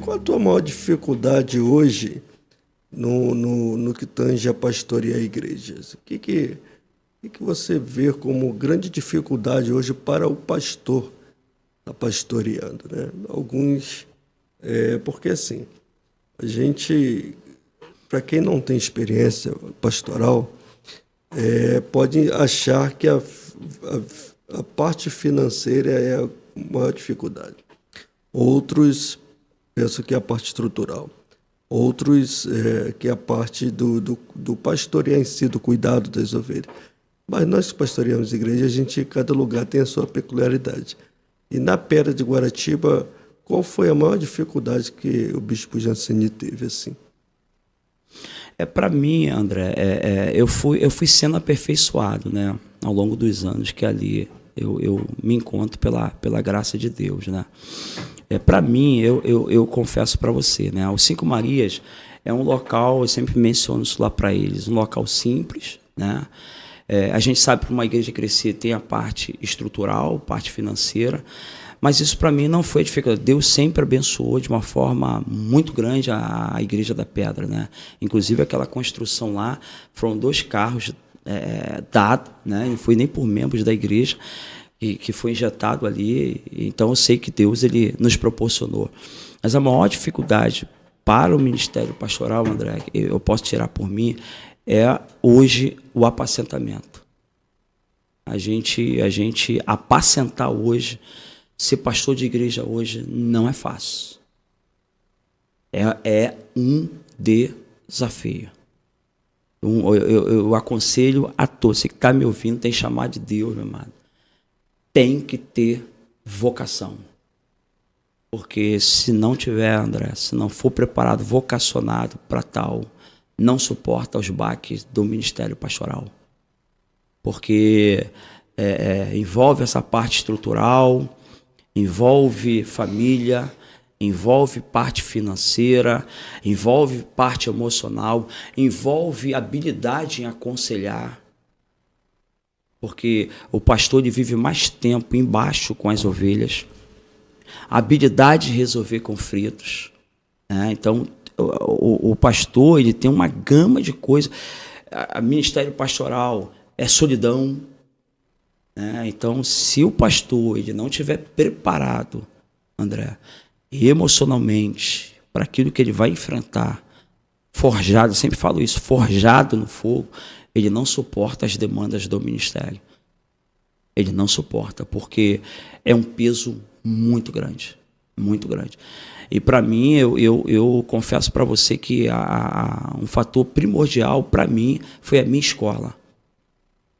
Qual a tua maior dificuldade hoje no que tange a pastorear igrejas? O que você vê como grande dificuldade hoje para o pastor estar pastoreando, né? Alguns, porque assim, para quem não tem experiência pastoral, pode achar que a parte financeira é a maior dificuldade. Outros pensam que é a parte estrutural. Outros que é a parte do pastorear em si, do cuidado das ovelhas. Mas nós que pastoreamos igreja, cada lugar tem a sua peculiaridade. E na Pedra de Guaratiba, qual foi a maior dificuldade que o bispo Jancini teve, assim? Para mim, André, eu fui sendo aperfeiçoado, né, ao longo dos anos que ali eu me encontro pela graça de Deus, né? Para mim, eu confesso para você, né, os Cinco Marias é um local, eu sempre menciono isso lá para eles, um local simples, né? A gente sabe que para uma igreja crescer tem a parte estrutural, parte financeira, mas isso para mim não foi dificuldade. Deus sempre abençoou de uma forma muito grande a Igreja da Pedra, né? Inclusive aquela construção lá, foram 2 carros dados, né? Não foi nem por membros da igreja, que foi injetado ali. Então eu sei que Deus ele nos proporcionou. Mas a maior dificuldade para o ministério pastoral, André, eu posso tirar por mim, é hoje o apacentamento. A gente apacentar hoje, ser pastor de igreja hoje não é fácil. É um desafio. Eu aconselho a todos, você que está me ouvindo, tem que chamar de Deus, meu amado. Tem que ter vocação. Porque se não tiver, André, se não for preparado, vocacionado para tal, não suporta os baques do ministério pastoral. Porque envolve essa parte estrutural, envolve família, envolve parte financeira, envolve parte emocional, envolve habilidade em aconselhar. Porque o pastor ele vive mais tempo embaixo com as ovelhas, a habilidade de resolver conflitos, né? Então, o pastor ele tem uma gama de coisas. O ministério pastoral é solidão, né? Então, se o pastor ele não estiver preparado, André, emocionalmente, para aquilo que ele vai enfrentar, forjado, eu sempre falo isso, forjado no fogo, ele não suporta as demandas do ministério. Ele não suporta, porque é um peso muito grande, muito grande. E para mim, eu confesso para você que um fator primordial para mim foi a minha escola.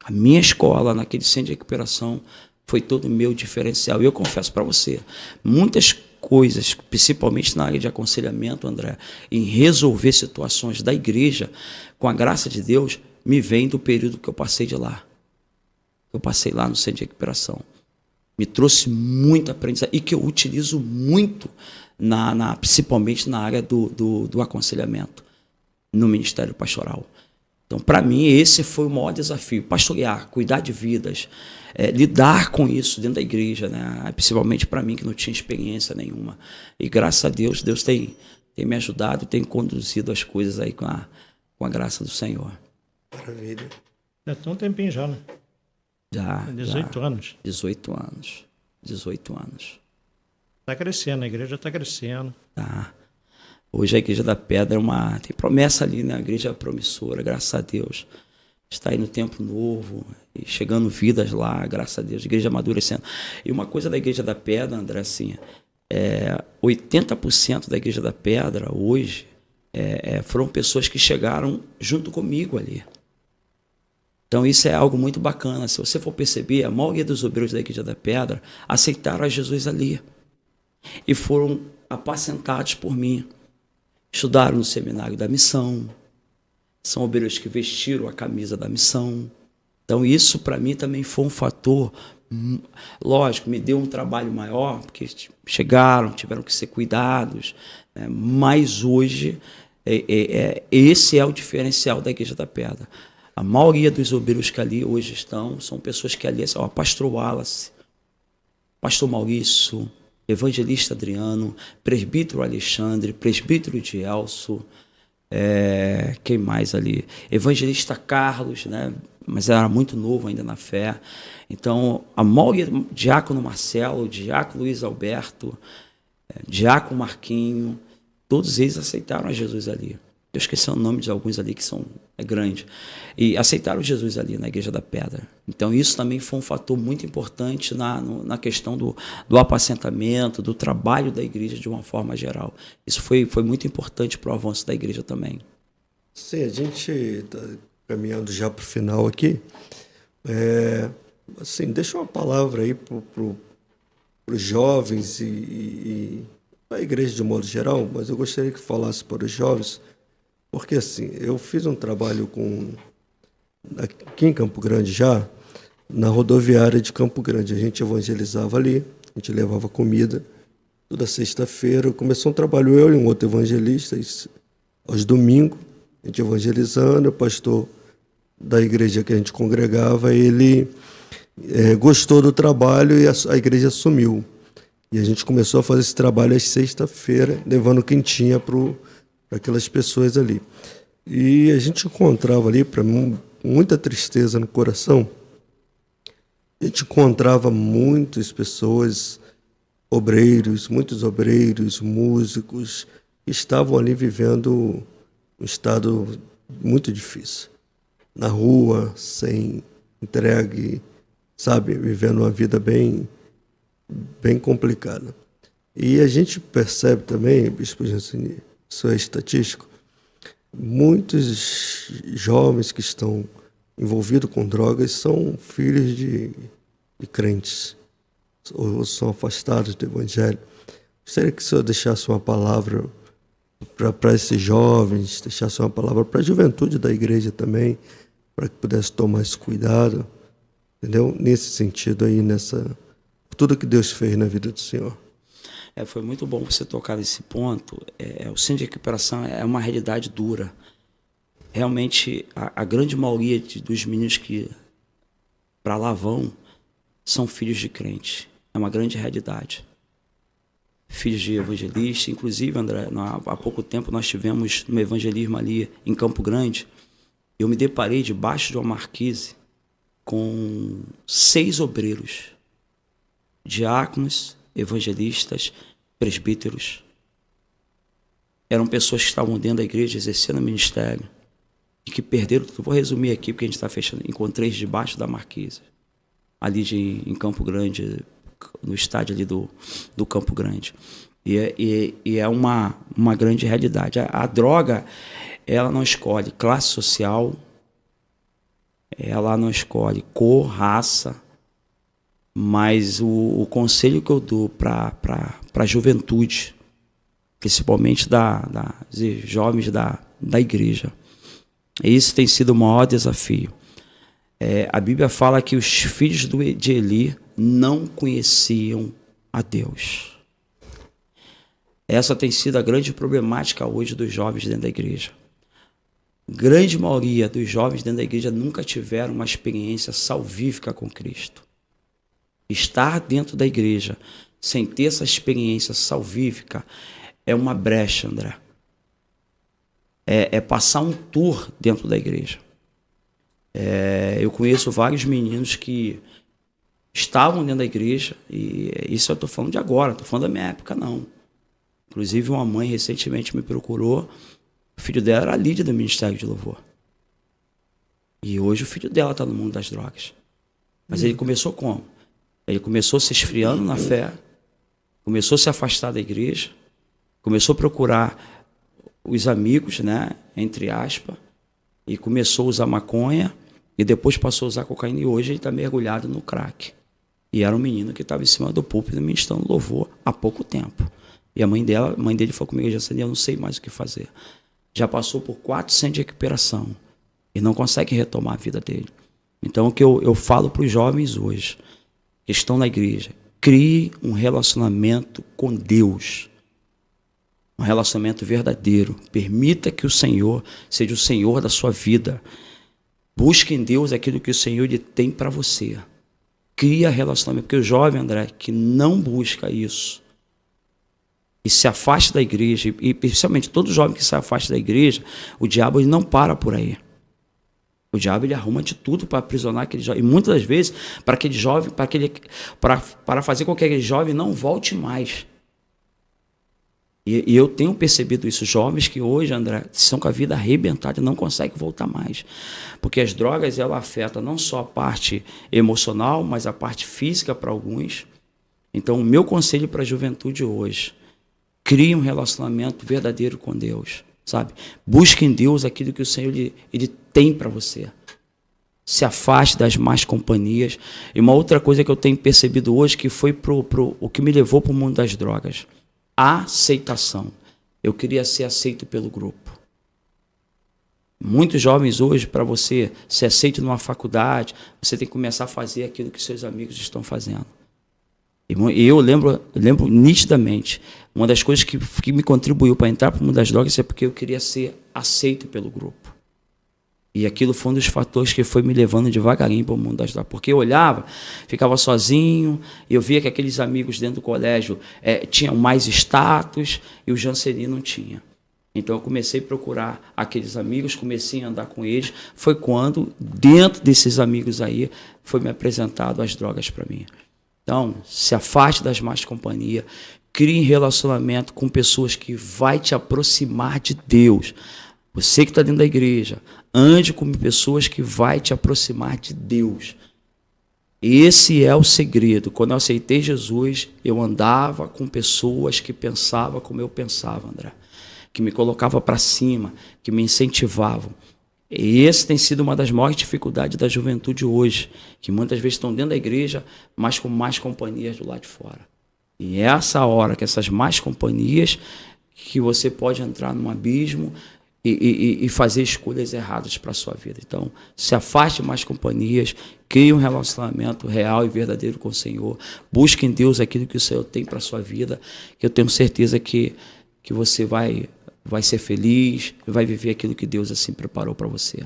A minha escola, naquele centro de recuperação, foi todo o meu diferencial. E eu confesso para você, muitas coisas, principalmente na área de aconselhamento, André, em resolver situações da igreja, com a graça de Deus, me vem do período que eu passei de lá. Eu passei lá no centro de recuperação. Me trouxe muito aprendizado e que eu utilizo muito, principalmente na área do aconselhamento, no ministério pastoral. Então, para mim, esse foi o maior desafio. Pastorear, cuidar de vidas, lidar com isso dentro da igreja, né? Principalmente para mim, que não tinha experiência nenhuma. E graças a Deus, Deus tem me ajudado, tem conduzido as coisas aí com a graça do Senhor. Maravilha. Já tem um tempinho já, né? Já. 18 anos. 18 anos. 18 anos. Está crescendo, a igreja está crescendo. Tá. Hoje a Igreja da Pedra tem promessa ali, né? A igreja é promissora, graças a Deus. Está aí no tempo novo, e chegando vidas lá, graças a Deus. A igreja amadurecendo. E uma coisa da Igreja da Pedra, André, assim, 80% da Igreja da Pedra hoje foram pessoas que chegaram junto comigo ali. Então isso é algo muito bacana. Se você for perceber, a maioria dos obreiros da Igreja da Pedra aceitaram a Jesus ali. E foram apacentados por mim. Estudaram no seminário da missão. São obreiros que vestiram a camisa da missão. Então isso para mim também foi um fator, lógico, me deu um trabalho maior, porque chegaram, tiveram que ser cuidados, né? Mas hoje esse é o diferencial da Igreja da Pedra. A maioria dos obreiros que ali hoje estão são pessoas que ali, ó, Pastor Wallace, Pastor Maurício, Evangelista Adriano, Presbítero Alexandre, Presbítero Dielso, quem mais ali? Evangelista Carlos, né? Mas era muito novo ainda na fé. Então, a maioria, Diácono Marcelo, Diácono Luiz Alberto, Diácono Marquinho, todos eles aceitaram a Jesus ali. Eu esqueci o nome de alguns ali que é grande. E aceitaram Jesus ali na Igreja da Pedra. Então, isso também foi um fator muito importante na questão do apacentamento, do trabalho da igreja de uma forma geral. Isso foi muito importante para o avanço da igreja também. Sim, a gente está caminhando já para o final aqui. Assim, deixa uma palavra aí para os jovens e a igreja de modo geral, mas eu gostaria que falasse para os jovens, porque assim, eu fiz um trabalho aqui em Campo Grande já, na rodoviária de Campo Grande. A gente evangelizava ali, a gente levava comida toda sexta-feira. Começou um trabalho eu e um outro evangelista, aos domingos, a gente evangelizando. O pastor da igreja que a gente congregava, ele gostou do trabalho e a igreja assumiu. E a gente começou a fazer esse trabalho às sexta-feira, levando quem tinha para aquelas pessoas ali. E a gente encontrava ali, para mim, muita tristeza no coração. A gente encontrava muitas pessoas, muitos obreiros, músicos, que estavam ali vivendo um estado muito difícil. Na rua, sem entregue, sabe, vivendo uma vida bem complicada. E a gente percebe também, Bispo Jancini, isso é estatístico, muitos jovens que estão envolvidos com drogas são filhos de crentes, ou são afastados do Evangelho. Gostaria que o senhor deixasse uma palavra para esses jovens, deixasse uma palavra para a juventude da igreja também, para que pudesse tomar esse cuidado, entendeu? Nesse sentido aí, tudo que Deus fez na vida do senhor. Foi muito bom você tocar nesse ponto. O centro de recuperação é uma realidade dura. Realmente, a grande maioria dos meninos que para lá vão são filhos de crente. É uma grande realidade. Filhos de evangelista. Inclusive, André, há pouco tempo nós tivemos no evangelismo ali em Campo Grande. Eu me deparei debaixo de uma marquise com 6 obreiros, diáconos, evangelistas, presbíteros. Eram pessoas que estavam dentro da igreja exercendo o ministério e que perderam tudo. Vou resumir aqui porque a gente está fechando. Encontrei debaixo da marquise, ali em Campo Grande, no estádio ali do Campo Grande. E é uma grande realidade. A droga, ela não escolhe classe social, ela não escolhe cor, raça, mas o conselho que eu dou para a juventude, principalmente dos jovens da igreja, isso tem sido o maior desafio. A Bíblia fala que os filhos de Eli não conheciam a Deus. Essa tem sido a grande problemática hoje dos jovens dentro da igreja. Grande maioria dos jovens dentro da igreja nunca tiveram uma experiência salvífica com Cristo. Estar dentro da igreja sem ter essa experiência salvífica é uma brecha, André. É passar um tour dentro da igreja. Eu conheço vários meninos que estavam dentro da igreja, e isso eu estou falando de agora, estou falando da minha época, não. Inclusive, uma mãe recentemente me procurou, o filho dela era líder do Ministério de Louvor. E hoje o filho dela está no mundo das drogas. Mas ele começou como? Ele começou se esfriando na fé, começou a se afastar da igreja, começou a procurar os amigos, né, entre aspas, e começou a usar maconha, e depois passou a usar cocaína, e hoje ele está mergulhado no crack. E era um menino que estava em cima do púlpito ministrando louvor há pouco tempo. E a mãe dele falou comigo, eu não sei mais o que fazer. Já passou por 4 centros de recuperação e não consegue retomar a vida dele. Então, o que eu falo para os jovens hoje, que estão na igreja, crie um relacionamento com Deus. Um relacionamento verdadeiro. Permita que o Senhor seja o Senhor da sua vida. Busque em Deus aquilo que o Senhor ele tem para você. Cria relacionamento. Porque o jovem, André, que não busca isso e se afasta da igreja, e principalmente todo jovem que se afasta da igreja, o diabo ele não para por aí. O diabo ele arruma de tudo para aprisionar aquele jovem. E muitas das vezes, para aquele jovem, para fazer com que aquele jovem não volte mais. E eu tenho percebido isso. Jovens que hoje, André, estão com a vida arrebentada e não conseguem voltar mais. Porque as drogas, ela afetam não só a parte emocional, mas a parte física para alguns. Então, o meu conselho para a juventude hoje, crie um relacionamento verdadeiro com Deus, sabe? Busque em Deus aquilo que o Senhor ele tem para você. Se afaste das más companhias. E uma outra coisa que eu tenho percebido hoje, que foi o que me levou para o mundo das drogas. A aceitação. Eu queria ser aceito pelo grupo. Muitos jovens hoje, para você ser aceito numa faculdade, você tem que começar a fazer aquilo que seus amigos estão fazendo. E eu lembro nitidamente, uma das coisas que me contribuiu para entrar para o mundo das drogas é porque eu queria ser aceito pelo grupo. E aquilo foi um dos fatores que foi me levando devagarinho para o mundo das drogas. Porque eu olhava, ficava sozinho, eu via que aqueles amigos dentro do colégio tinham mais status e o Jancelino não tinha. Então eu comecei a procurar aqueles amigos, comecei a andar com eles. Foi quando, dentro desses amigos aí, foi me apresentado as drogas para mim. Então, se afaste das más companhias, crie relacionamento com pessoas que vai te aproximar de Deus. Você que está dentro da igreja, ande com pessoas que vai te aproximar de Deus. Esse é o segredo. Quando eu aceitei Jesus, eu andava com pessoas que pensavam como eu pensava, André. Que me colocavam para cima, que me incentivavam. E esse tem sido uma das maiores dificuldades da juventude hoje, que muitas vezes estão dentro da igreja, mas com mais companhias do lado de fora. E é essa hora que essas más companhias, que você pode entrar num abismo e fazer escolhas erradas para a sua vida. Então, se afaste de más companhias, crie um relacionamento real e verdadeiro com o Senhor, busque em Deus aquilo que o Senhor tem para a sua vida, que eu tenho certeza que você vai ser feliz, vai viver aquilo que Deus assim preparou para você.